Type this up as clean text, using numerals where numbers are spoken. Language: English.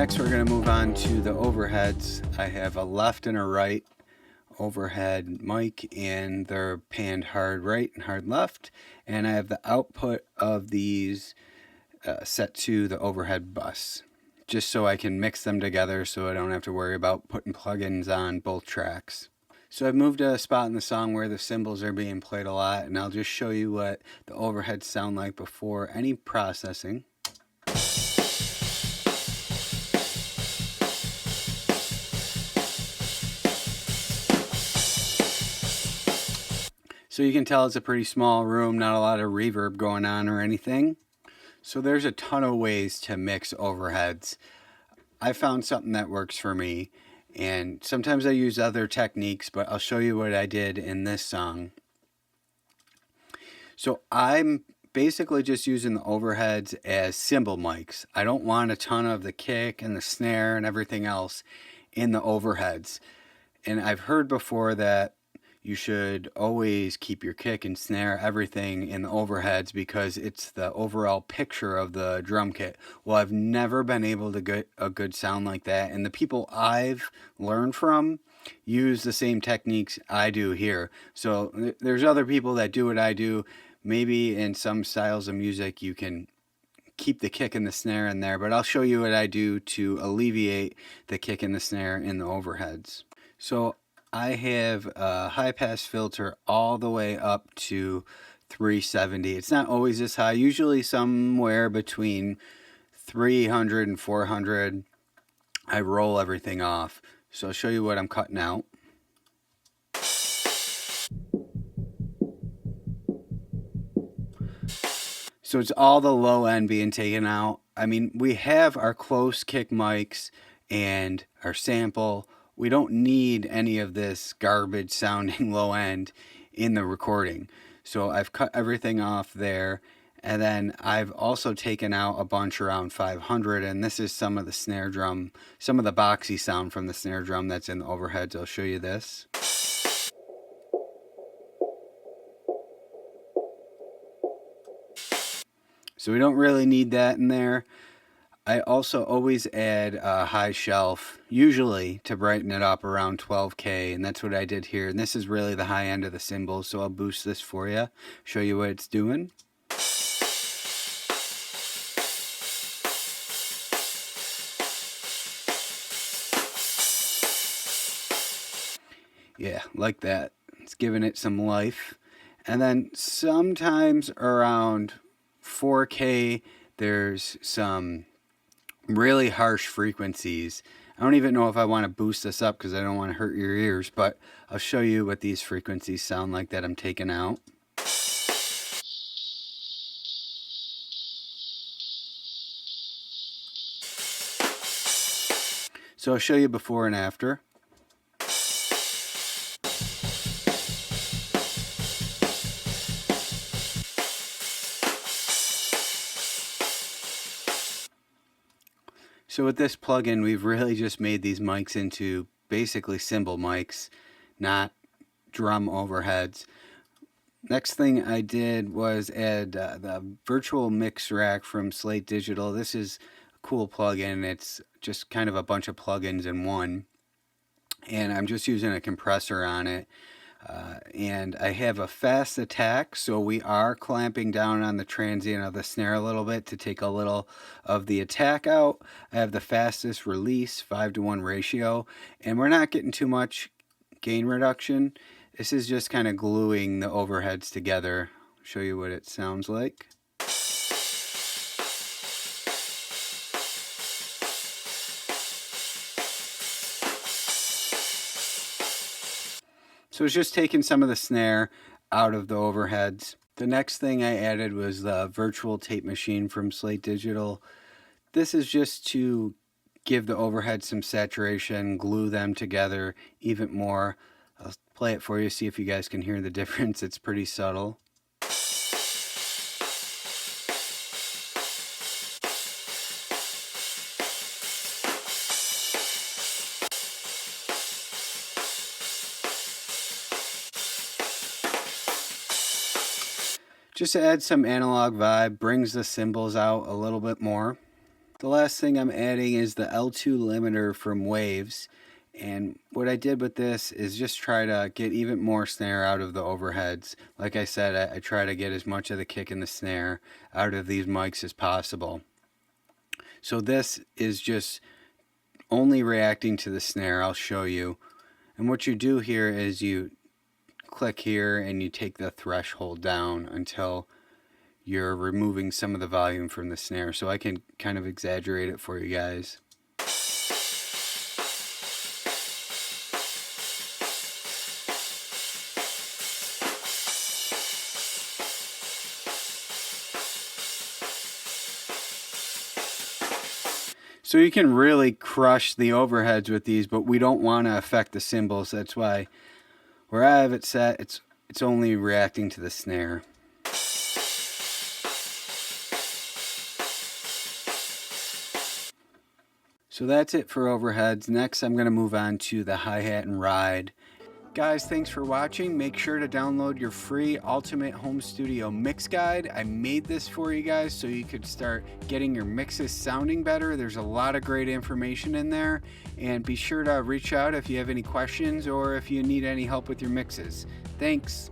Next we're going to move on to the overheads. I have a left and a right overhead mic, and they're panned hard right and hard left, and I have the output of these set to the overhead bus, just so I can mix them together so I don't have to worry about putting plugins on both tracks. So I've moved to a spot in the song where the cymbals are being played a lot, and I'll just show you what the overheads sound like before any processing. So you can tell it's a pretty small room, not a lot of reverb going on or anything. So there's a ton of ways to mix overheads. I found something that works for me, and sometimes I use other techniques, but I'll show you what I did in this song. So I'm basically just using the overheads as cymbal mics. I don't want a ton of the kick and the snare and everything else in the overheads. And I've heard before that you should always keep your kick and snare, everything in the overheads, because it's the overall picture of the drum kit. Well, I've never been able to get a good sound like that, and the people I've learned from use the same techniques I do here. So there's other people that do what I do. Maybe in some styles of music you can keep the kick and the snare in there, but I'll show you what I do to alleviate the kick and the snare in the overheads. So I have a high pass filter all the way up to 370. It's not always this high, usually somewhere between 300 and 400. I roll everything off. So I'll show you what I'm cutting out. So it's all the low end being taken out. I mean, we have our close kick mics and our sample. We don't need any of this garbage sounding low end in the recording. So I've cut everything off there. And then I've also taken out a bunch around 500. And this is some of the snare drum, some of the boxy sound from the snare drum that's in the overheads. I'll show you this. So we don't really need that in there. I also always add a high shelf, usually to brighten it up around 12K, and that's what I did here. And this is really the high end of the cymbals, so I'll boost this for you, show you what it's doing. Yeah, like that. It's giving it some life. And then sometimes around 4K, there's some really harsh frequencies. I don't even know if I want to boost this up because I don't want to hurt your ears, but I'll show you what these frequencies sound like that I'm taking out. So I'll show you before and after. So with this plugin, we've really just made these mics into basically cymbal mics, not drum overheads. Next thing I did was add the virtual mix rack from Slate Digital. This is a cool plugin. It's just kind of a bunch of plugins in one. And I'm just using a compressor on it. And I have a fast attack, so we are clamping down on the transient of the snare a little bit to take a little of the attack out. I have the fastest release, 5-to-1 ratio, and we're not getting too much gain reduction. This is just kind of gluing the overheads together. I'll show you what it sounds like. So it's just taking some of the snare out of the overheads. The next thing I added was the virtual tape machine from Slate Digital. This is just to give the overheads some saturation, glue them together even more. I'll play it for you, see if you guys can hear the difference. It's pretty subtle. Just to add some analog vibe, brings the cymbals out a little bit more. The last thing I'm adding is the L2 limiter from Waves. And what I did with this is just try to get even more snare out of the overheads. Like I said, I try to get as much of the kick and the snare out of these mics as possible. So this is just only reacting to the snare. I'll show you. And what you do here is you click here and you take the threshold down until you're removing some of the volume from the snare. So I can kind of exaggerate it for you guys. So you can really crush the overheads with these, but we don't want to affect the cymbals. That's why where I have it set, it's only reacting to the snare. So that's it for overheads. Next, I'm going to move on to the hi-hat and ride. Guys, thanks for watching. Make sure to download your free Ultimate Home Studio Mix Guide. I made this for you guys so you could start getting your mixes sounding better. There's a lot of great information in there. And be sure to reach out if you have any questions or if you need any help with your mixes. Thanks.